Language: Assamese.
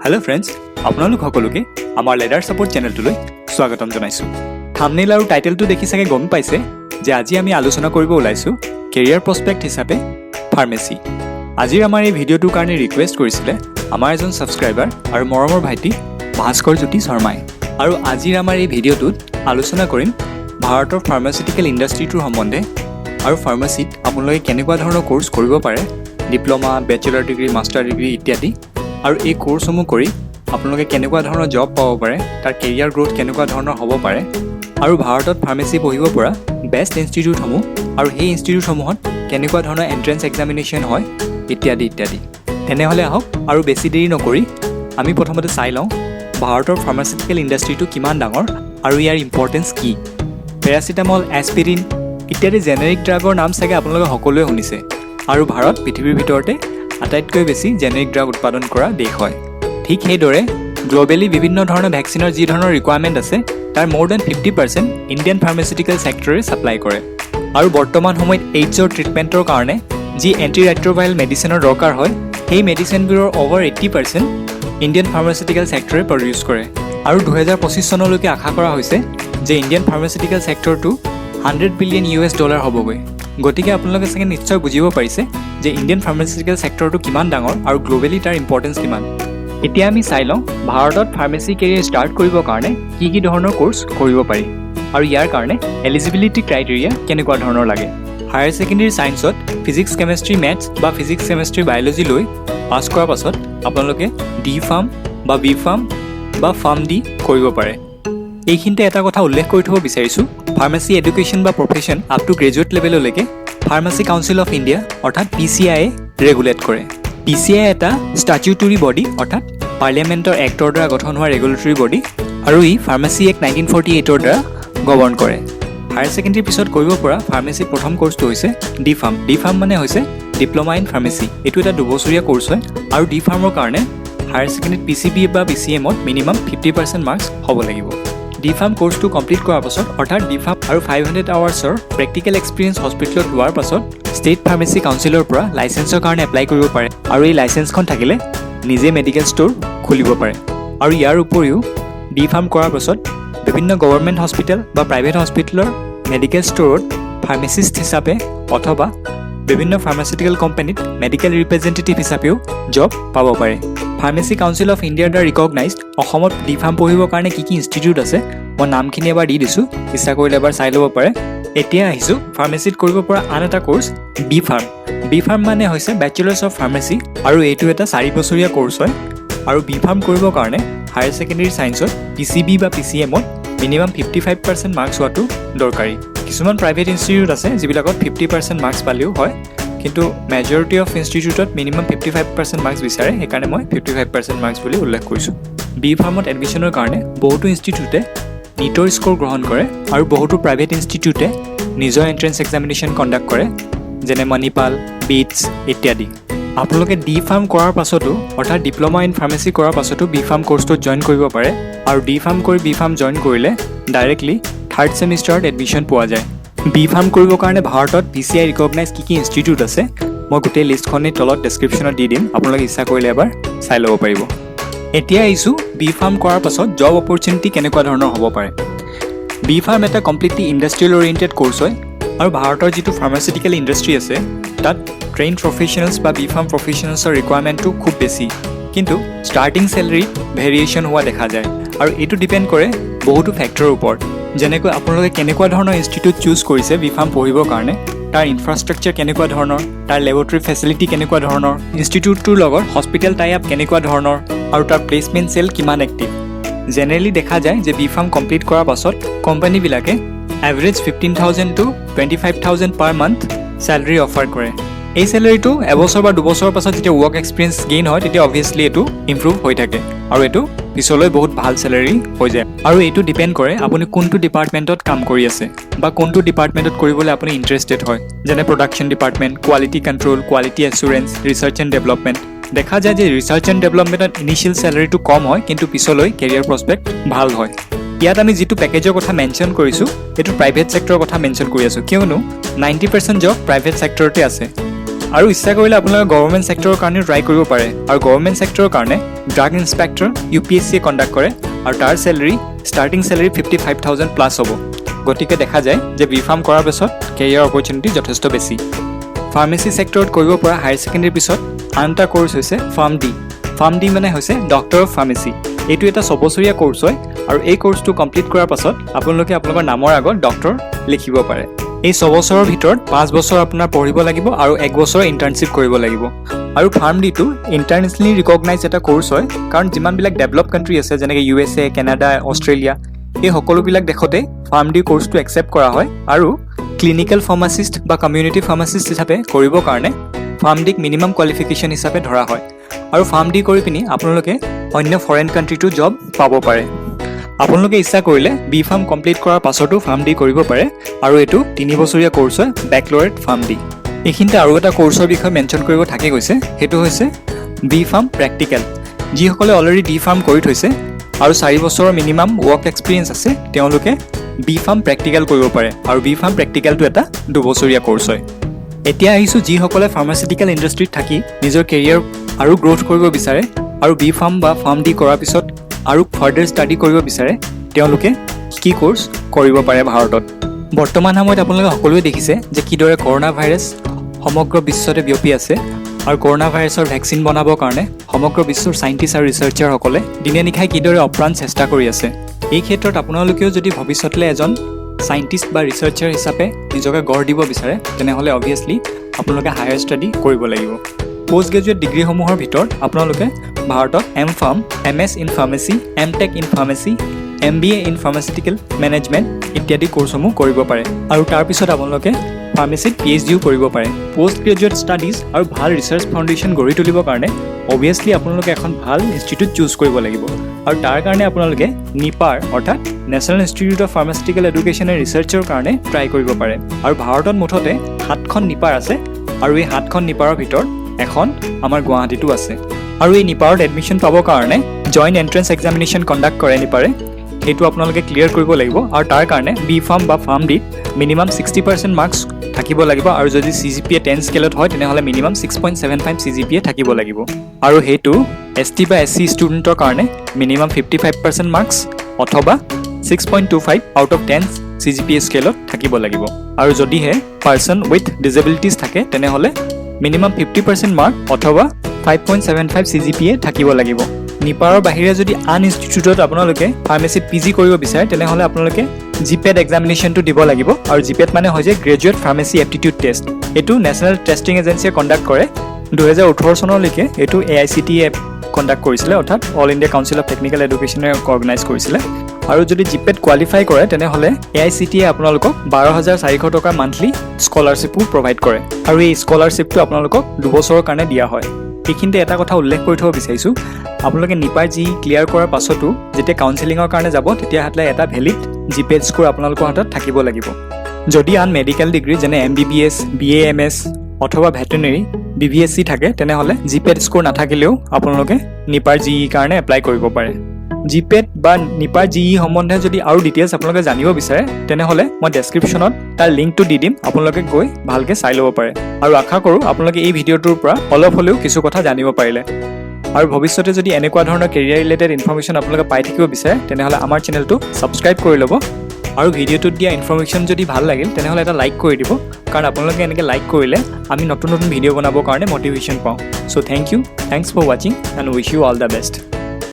हेलो फ्रेंड्स, আপোনালোক সকলোকে আমাৰ লেডাৰ সাপোৰ্ট চেনেলটোলৈ স্বাগতম জনাইছো। থাম্বনেইল আৰু টাইটেলটো দেখি চাগে গম পাইছে যে আজি আমি আলোচনা কৰিব ওলাইছো কেৰিয়াৰ প্ৰস্পেক্ট হিচাপে ফাৰ্মেসি। আজিৰ আমাৰ এই ভিডিঅ'টোৰ কাৰণে ৰিকুৱেষ্ট কৰিছিলে আমাৰ এজন সাবস্ক্ৰাইবাৰ আৰু মৰমৰ ভাইটি ভাস্কৰ জ্যোতি শৰ্মাই। আৰু আজিৰ আমাৰ এই ভিডিঅ'টোত আলোচনা কৰিম ভাৰতৰ ফাৰ্মাচিউটিকেল ইণ্ডাষ্ট্ৰিটোৰ সম্বন্ধে আৰু ফাৰ্মাচিত আপোনালোকে কেনেকুৱা ধৰণৰ কোৰ্স কৰিব পাৰে, diploma, bachelor degree, master degree ইত্যাদি। আৰু এই কোৰ্সসমূহ কৰি আপোনালোকে কেনেকুৱা ধৰণৰ জব পাব পাৰে, তাৰ কেৰিয়াৰ গ্ৰোথ কেনেকুৱা ধৰণৰ হ'ব পাৰে, আৰু ভাৰতত ফাৰ্মেসি পঢ়িব পৰা বেষ্ট ইনষ্টিটিউটসমূহ আৰু সেই ইনষ্টিটিউটসমূহত কেনেকুৱা ধৰণৰ এণ্ট্ৰেন্স এক্সামিনেশ্যন হয় ইত্যাদি ইত্যাদি। তেনেহ'লে আহক আৰু বেছি দেৰি নকৰি আমি প্ৰথমতে চাই লওঁ ভাৰতৰ ফাৰ্মাচিউটিকেল ইণ্ডাষ্ট্ৰিটো কিমান ডাঙৰ আৰু ইয়াৰ ইম্পৰ্টেঞ্চ কি। পেৰাচিটামল, এছপিৰিন ইত্যাদি জেনেৰিক ড্ৰাগৰ নাম চাগে আপোনালোকে সকলোৱে শুনিছে, আৰু ভাৰত পৃথিৱীৰ ভিতৰতে আটাইতকৈ বেছি জেনেৰিক ড্ৰাগ উৎপাদন কৰা দেশ হয়। ঠিক সেইদৰে গ্ল'বেলি বিভিন্ন ধৰণৰ ভেকচিনৰ যি ধৰণৰ ৰিকুৱাৰমেণ্ট আছে তাৰ মোৰ দেন 50% ইণ্ডিয়ান ফাৰ্মাচিউটিকেল ছেক্টৰে ছাপ্লাই কৰে। আৰু বৰ্তমান সময়ত এইডছৰ ট্ৰিটমেণ্টৰ কাৰণে যি এণ্টি ৰেট্ৰ'ভাইৰেল মেডিচিনৰ দৰকাৰ হয় সেই মেডিচিনবোৰৰ অভাৰ 80% ইণ্ডিয়ান ফাৰ্মাচিউটিকেল ছেক্টৰে প্ৰডিউচ কৰে। আৰু 2025 চনলৈকে আশা কৰা হৈছে যে ইণ্ডিয়ান ফাৰ্মাচিউটিকেল ছেক্টৰটো $100 বিলিয়ন হ'বগৈ। গতিকে আপোনালোকে চাগে নিশ্চয় বুজিব পাৰিছে যে ইণ্ডিয়ান ফাৰ্মাচিউটিকেল ছেক্টৰটো কিমান ডাঙৰ আৰু গ্ল'বেলি তাৰ ইম্পৰ্টেঞ্চ কিমান। এতিয়া আমি চাই লওঁ ভাৰতত ফাৰ্মেচি কেৰিয়াৰ ষ্টাৰ্ট কৰিবৰ কাৰণে কি ধৰণৰ কোৰ্স কৰিব পাৰি আৰু ইয়াৰ কাৰণে এলিজিবিলিটি ক্ৰাইটেৰিয়া কেনেকুৱা ধৰণৰ লাগে। হায়াৰ ছেকেণ্ডেৰী ছায়েন্সত ফিজিক্স, কেমেষ্ট্ৰি, মেথছ বা ফিজিক্স, কেমেষ্ট্ৰি, বায়'লজি লৈ পাছ কৰাৰ পাছত আপোনালোকে ডি ফাৰ্ম বা বি ফাৰ্ম বা ফাৰ্ম ডি কৰিব পাৰে। এইখিনিতে এটা কথা উল্লেখ কৰি থ'ব বিচাৰিছোঁ, ফাৰ্মাচী এডুকেশ্যন বা প্ৰফেশ্যন আপ টু গ্ৰেজুৱেট লেভেললৈকে ফাৰ্মাচী কাউন্সিল অফ ইণ্ডিয়া অৰ্থাৎ PCI ৰেগুলেট কৰে। PCI এটা ষ্টাটিউটৰী বডি অৰ্থাৎ পাৰ্লিয়ামেণ্টৰ এক্টৰ দ্বাৰা গঠন হোৱা ৰেগুলেটৰী বডি, আৰু ই ফাৰ্মাচী এক্ট 1948 দ্বাৰা গভৰ্ণ কৰে। হায়াৰ ছেকেণ্ডেৰীৰ পিছত কৰিব পৰা ফাৰ্মাচীৰ প্ৰথম কোৰ্ছটো হৈছে ডি ফাৰ্ম। ডি ফাৰ্ম মানে হৈছে ডিপ্ল'মা ইন ফাৰ্মাচী। এইটো এটা 2 বছৰীয়া কোৰ্ছ হয়, আৰু ডি ফাৰ্মৰ কাৰণে হায়াৰ ছেকেণ্ডেৰীত PCB বা PCMত মিনিমাম 50% মাৰ্কছ হ'ব লাগিব। ডি ফাৰ্ম কোৰ্ছটো কমপ্লিট কৰাৰ পাছত অৰ্থাৎ ডি ফাৰ্ম আৰু 500 আৱাৰ্ছৰ প্ৰেক্টিকেল এক্সপিৰিয়েঞ্চ হস্পিটেলত লোৱাৰ পাছত ষ্টেট ফাৰ্মাচী কাউন্সিলৰ পৰা লাইচেঞ্চৰ কাৰণে এপ্লাই কৰিব পাৰে, আৰু এই লাইচেঞ্চখন থাকিলে নিজে মেডিকেল ষ্ট'ৰ খুলিব পাৰে। আৰু ইয়াৰ উপৰিও ডি ফাৰ্ম কৰাৰ পাছত বিভিন্ন গভৰ্ণমেণ্ট হস্পিটেল বা প্ৰাইভেট হস্পিটেলৰ মেডিকেল ষ্ট'ৰত ফাৰ্মাচিষ্ট হিচাপে অথবা বিভিন্ন ফাৰ্মাচিউটিকেল কোম্পানীত মেডিকেল ৰিপ্ৰেজেণ্টেটিভ হিচাপেও জব পাব পাৰে। ফাৰ্মাচী কাউন্সিল অফ ইণ্ডিয়াৰ দ্বাৰা ৰিকগনাইজড অসমত ডি ফাৰ্ম পঢ়িবৰ কাৰণে কি ইনষ্টিটিউট আছে মই নামখিনি এবাৰ দি দিছোঁ, ইচ্ছা কৰিলে এবাৰ চাই ল'ব পাৰে। এতিয়া আহিছোঁ ফাৰ্মাচীত কৰিব পৰা আন এটা course B Pharm. B Pharm মানে হৈছে বেচেলাৰ্ছ অফ ফাৰ্মাচী, আৰু এইটো এটা 4 বছৰীয়া কোৰ্ছ হয়। আৰু বি ফাৰ্ম কৰিবৰ কাৰণে হায়াৰ ছেকেণ্ডেৰী ছায়েন্সত PCB বা PCMত মিনিমাম 55% মাৰ্কছ হোৱাটো দৰকাৰী। কিছুমান প্ৰাইভেট ইনষ্টিটিউট আছে যিবিলাকত 50% মাৰ্কছ পালেও হয়, কিন্তু মেজৰিটি অফ ইনষ্টিটিউটত মিনিমাম 55% মাৰ্কছ বিচাৰে, সেইকাৰণে মই 55% মাৰ্কছ বুলি উল্লেখ কৰিছোঁ। বি ফাৰ্মত এডমিশ্যনৰ কাৰণে বহুতো ইনষ্টিটিউটে নীটৰ স্ক'ৰ গ্ৰহণ কৰে, আৰু বহুতো প্ৰাইভেট ইনষ্টিটিউটে নিজৰ এণ্ট্ৰেন্স এক্সামিনেশ্যন কণ্ডাক্ট কৰে, যেনে মণিপাল, বিটছ ইত্যাদি। আপোনালোকে ডি ফাৰ্ম কৰাৰ পাছতো অৰ্থাৎ ডিপ্ল'মা ইন ফাৰ্মাচী কৰাৰ পাছতো বি ফাৰ্ম কোৰ্ছটোত জইন কৰিব পাৰে, আৰু ডি ফাৰ্ম কৰি বি ফাৰ্ম জইন কৰিলে ডাইৰেক্টলি 3rd ছেমিষ্টাৰত এডমিশ্যন পোৱা যায়। বি ফাৰ্ম কৰিবৰ কাৰণে ভাৰতত PCI ৰিকগনাইজ কি ইনষ্টিটিউট আছে মই গোটেই লিষ্টখনেই তলত ডেছক্ৰিপশ্যনত দি দিম, আপোনালোকে ইচ্ছা কৰিলে এবাৰ চাই ল'ব পাৰিব। এতিয়া আহিছোঁ বি ফাৰ্ম কৰাৰ পাছত জব অপৰচুনিটি কেনেকুৱা ধৰণৰ হ'ব পাৰে। বি ফাৰ্ম এটা কমপ্লিটলি ইণ্ডাষ্ট্ৰিয়েল অৰিয়েণ্টেড কোৰ্ছ হয়, আৰু ভাৰতৰ যিটো ফাৰ্মাচিউটিকেল ইণ্ডাষ্ট্ৰি আছে তাত ট্ৰেইন প্ৰফেশ্যনেলছ বা বি ফাৰ্ম প্ৰফেশ্যনেলছৰ ৰিকুৱাৰমেণ্টটো খুব বেছি, কিন্তু ষ্টাৰ্টিং চেলেৰীত ভেৰিয়েশ্যন হোৱা দেখা যায়। আৰু এইটো ডিপেণ্ড কৰে বহুতো ফেক্টৰৰ ওপৰত, যেনেকৈ আপোনালোকে কেনেকুৱা ধৰণৰ ইনষ্টিটিউট চুজ কৰিছে বি ফাৰ্ম পঢ়িবৰ কাৰণে, তাৰ ইনফ্ৰাষ্ট্ৰাকচাৰ কেনেকুৱা ধৰণৰ, তাৰ লেবৰেটৰী ফেচিলিটি কেনেকুৱা ধৰণৰ, ইনষ্টিটিউটটোৰ লগত হস্পিটেল টাই আপ কেনেকুৱা ধৰণৰ, আৰু তাৰ প্লেচমেণ্ট চেল কিমান এক্টিভ। জেনেৰেলি দেখা যায় যে বি ফাৰ্ম কমপ্লিট কৰাৰ পাছত কোম্পানীবিলাকে average 15,000 to 25,000 per month salary offer কৰে। এই চেলেৰীটো এবছৰ বা 2 বছৰৰ পাছত যেতিয়া ৱৰ্ক এক্সপিৰিয়েঞ্চ গেইন হয় তেতিয়া অবভিয়াছলি এইটো ইম্প্ৰুভ হৈ থাকে, আৰু এইটো পিছলৈ বহুত ভাল চেলেৰী হৈ যায়। আৰু এইটো ডিপেণ্ড কৰে আপুনি কোনটো ডিপাৰ্টমেণ্টত কাম কৰি আছে বা কোনটো ডিপাৰ্টমেণ্টত কৰিবলৈ আপুনি ইণ্টাৰেষ্টেড হয়, যেনে production department, quality control, quality assurance, research and development. দেখা যায় যে ৰিচাৰ্চ এণ্ড ডেভেলপমেণ্টত ইনিচিয়েল চেলেৰীটো কম হয়, কিন্তু পিছলৈ কেৰিয়াৰ প্ৰস্পেক্ট ভাল হয়। ইয়াত আমি যিটো পেকেজৰ কথা মেনশ্যন কৰিছোঁ এইটো প্ৰাইভেট ছেক্টৰৰ কথা মেনশ্যন কৰি আছোঁ, কিয়নো 90% জব প্ৰাইভেট ছেক্টৰতে আছে। আৰু ইচ্ছা কৰিলে আপোনালোকে গভৰ্ণমেণ্ট ছেক্টৰৰ কাৰণেও ট্ৰাই কৰিব পাৰে আৰু গভৰ্ণমেণ্ট ছেক্টৰৰ কাৰণে ড্ৰাগ ইনস্পেক্টৰ UPSCয়ে কণ্ডাক্ট কৰে আৰু তাৰ চেলেৰি ষ্টাৰ্টিং চেলেৰি 55,000 প্লাছ হ'ব গতিকে দেখা যায় যে B.Pharm কৰাৰ পিছত কেৰিয়াৰ অপৰচুনিটি যথেষ্ট বেছি ফাৰ্মেচি ছেক্টৰত কৰিব পৰা হায়াৰ ছেকেণ্ডেৰীৰ পিছত আন এটা কোৰ্চ হৈছে ফাৰ্ম ডি মানে হৈছে ডক্টৰ অফ ফাৰ্মেচি এইটো এটা 6 বছৰীয়া কোৰ্চ হয় আৰু এই কোৰ্চটো কমপ্লিট কৰাৰ পাছত আপোনালোকে আপোনালোকৰ নামৰ আগত ডক্টৰ লিখিব পাৰে এই 6 বছৰৰ ভিতৰত 5 বছৰ আপোনাৰ পঢ়িব লাগিব আৰু 1 বছৰ ইণ্টাৰ্ণশ্বিপ কৰিব লাগিব আৰু ফাৰ্ম ডিটো ইণ্টাৰনেশ্যনেলি ৰিকগনাইজ এটা কোৰ্চ হয় কাৰণ যিমানবিলাক ডেভেলপ কাণ্ট্ৰি আছে যেনেকৈ USA কেনাডা অষ্ট্ৰেলিয়া এই সকলোবিলাক দেশতে ফাৰ্ম ডি কোৰ্চটো একচেপ্ট কৰা হয় আৰু ক্লিনিকেল ফাৰ্মাচিষ্ট বা কমিউনিটি ফাৰ্মাচিষ্ট হিচাপে কৰিবৰ কাৰণে ফাৰ্ম ডিক মিনিমাম কোৱালিফিকেশ্যন হিচাপে ধৰা হয় আৰু ফাৰ্ম ডি কৰি পিনি আপোনালোকে অন্য ফৰেন কাণ্ট্ৰিটো জব পাব পাৰে আপোনালোকে ইচ্ছা কৰিলে B.Pharm কমপ্লিট কৰাৰ পাছতো ফাৰ্ম ডি কৰিব পাৰে আৰু এইটো 3 বছৰীয়া কোৰ্চ হয় বেকলৰেট ফাৰ্ম ডি এইখিনিতে আৰু এটা কোৰ্চৰ বিষয়ে মেনশ্যন কৰিব থাকি গৈছে সেইটো হৈছে B.Pharm প্ৰেক্টিকেল যিসকলে অলৰেডি D.Pharm কৰি থৈছে আৰু 4 বছৰৰ মিনিমাম ৱৰ্ক এক্সপিৰিয়েঞ্চ আছে তেওঁলোকে B.Pharm প্ৰেক্টিকেল কৰিব পাৰে আৰু B.Pharm প্ৰেক্টিকেলটো এটা 2 বছৰীয়া কোৰ্চ হয় এতিয়া আহিছোঁ যিসকলে ফাৰ্মাচিউটিকেল ইণ্ডাষ্ট্ৰীত থাকি নিজৰ কেৰিয়াৰ আৰু গ্ৰোথ কৰিব বিচাৰে আৰু B.Pharm বা ফাৰ্ম ডি কৰাৰ পিছত আৰু ফাৰ্ডাৰ ষ্টাডি কৰিব বিচাৰে তেওঁলোকে কি কোৰ্চ কৰিব পাৰে ভাৰতত বৰ্তমান সময়ত আপোনালোকে সকলোৱে দেখিছে যে কিদৰে কৰোনা ভাইৰাছ সমগ্ৰ বিশ্বতে বিয়পি আছে আৰু কৰোনা ভাইৰাছৰ ভেকচিন বনাবৰ কাৰণে সমগ্ৰ বিশ্বৰ সাইণ্টিষ্ট আৰু ৰিচাৰ্চাৰসকলে দিনে নিশাই কিদৰে অপ্ৰাণ চেষ্টা কৰি আছে এই ক্ষেত্ৰত আপোনালোকেও যদি ভৱিষ্যতলৈ এজন সাইণ্টিষ্ট বা ৰিচাৰ্চাৰ হিচাপে নিজকে গঢ় দিব বিচাৰে তেনেহ'লে অবভিয়াছলি আপোনালোকে হায়াৰ ষ্টাডি কৰিব লাগিব পোষ্ট গ্ৰেজুৱেট ডিগ্ৰীসমূহৰ ভিতৰত আপোনালোকে ভাৰতত M.Pharm, MS in pharmacy, M.Tech in pharmacy, MBA in pharmaceutical management ইত্যাদি কোৰ্চসমূহ কৰিব পাৰে আৰু তাৰপিছত আপোনালোকে ফাৰ্মাচীত PhDও কৰিব পাৰে পোষ্ট গ্ৰেজুৱেট ষ্টাডিজ আৰু ভাল ৰিচাৰ্চ ফাউণ্ডেশ্যন গঢ়ি তুলিবৰ কাৰণে অবভিয়াছলি আপোনালোকে এখন ভাল ইনষ্টিটিউট চুজ কৰিব লাগিব আৰু তাৰ কাৰণে আপোনালোকে NIPAR অৰ্থাৎ national institute of pharmaceutical education and ৰিচাৰ্চৰ কাৰণে ট্ৰাই কৰিব পাৰে আৰু ভাৰতত মুঠতে 7খন NIPAR আছে আৰু এই 7খন NIPARৰ ভিতৰত এখন আমাৰ গুৱাহাটীতো আছে আৰু এই NIPARত এডমিশ্যন পাবৰ কাৰণে জইণ্ট এণ্ট্ৰেন্স এক্সামিনেশ্যন কণ্ডাক্ট কৰে NIPAৰে সেইটো আপোনালোকে ক্লিয়াৰ কৰিব লাগিব আৰু তাৰ কাৰণে B.Pharm বা ফাৰ্ম ডিত মিনিমাম 60% মাৰ্কছ থাকিব লাগিব আৰু যদি CGPA 10 স্কেলত হয় তেনেহ'লে মিনিমাম 6.75 CGPA থাকিব লাগিব আৰু সেইটো ST বা SC ষ্টুডেণ্টৰ কাৰণে মিনিমাম 55% মাৰ্কছ অথবা 6.25 আউট অফ 10 CGPA স্কেলত থাকিব লাগিব আৰু যদিহে পাৰ্চন উইথ ডিজেবিলিটিজ থাকে তেনেহ'লে মিনিমাম 50% মাৰ্ক অথবা 5.75 CGPA থাকিব লাগিব NIPARৰ বাহিৰে যদি আন ইনষ্টিটিউটত আপোনালোকে ফাৰ্মাচীত PG কৰিব বিচাৰে তেনেহ'লে আপোনালোকে GPET এক্সামিনেশ্যনটো দিব লাগিব আৰু GPET মানে হৈছে গ্ৰেজুৱেট ফাৰ্মাচী এপ্টিটিউড টেষ্ট এইটো নেশ্যনেল টেষ্টিং এজেঞ্চিয়ে কণ্ডাক্ট কৰে 2018 চনলৈকে এইটো AICTE কণ্ডাক্ট কৰিছিলে অৰ্থাৎ all India council of technical এডুকেশ্যনে অৰ্গেনাইজ কৰিছিলে আৰু যদি GPET কোৱালিফাই কৰে তেনেহ'লে AICTE আপোনালোকক 12,400 টকা মান্থলি স্কলাৰশ্বিপো প্ৰভাইড কৰে আৰু এই স্কলাৰশ্বিপটো আপোনালোকক 2 বছৰৰ কাৰণে দিয়া হয় এইখিনিতে এটা কথা উল্লেখ কৰি থ'ব বিচাৰিছোঁ আপোনালোকে NIPAR যি ক্লিয়াৰ কৰাৰ পাছতো যেতিয়া কাউন্সেলিঙৰ কাৰণে যাব তেতিয়াহ'লে এটা ভেলিড GPET স্ক'ৰ আপোনালোকৰ হাতত থাকিব লাগিব যদি আন মেডিকেল ডিগ্ৰী যেনে MBBS BAMS অথবা ভেটেনেৰী BVSC থাকে তেনেহ'লে GPET স্ক'ৰ নাথাকিলেও আপোনালোকে NIPAR GE কাৰণে এপ্লাই কৰিব পাৰে GPET বা NIPAR GE সম্বন্ধে যদি আৰু ডিটেইলছ আপোনালোকে জানিব বিচাৰে তেনেহ'লে মই ডেছক্ৰিপশ্যনত তাৰ লিংকটো দি দিম আপোনালোকে গৈ ভালকৈ চাই ল'ব পাৰে আৰু আশা কৰোঁ আপোনালোকে এই ভিডিঅ'টোৰ পৰা অলপ হ'লেও কিছু কথা জানিব পাৰিলে আৰু ভৱিষ্যতে যদি এনেকুৱা ধৰণৰ কেৰিয়াৰ ৰিলেটেড ইনফৰমেশ্যন আপোনালোকে পাই থাকিব বিচাৰে তেনেহ'লে আমাৰ চেনেলটো ছাবস্ক্ৰাইব কৰি ল'ব আৰু ভিডিঅ'টোত দিয়া ইনফৰমেশ্যন যদি ভাল লাগিল তেনেহ'লে এটা লাইক কৰি দিব কাৰণ আপোনালোকে এনেকৈ লাইক কৰিলে আমি নতুন নতুন ভিডিঅ' বনাবৰ কাৰণে মটিভেশ্যন পাওঁ চ' থেংকছ ফৰ ৱাচিং and wish you all the best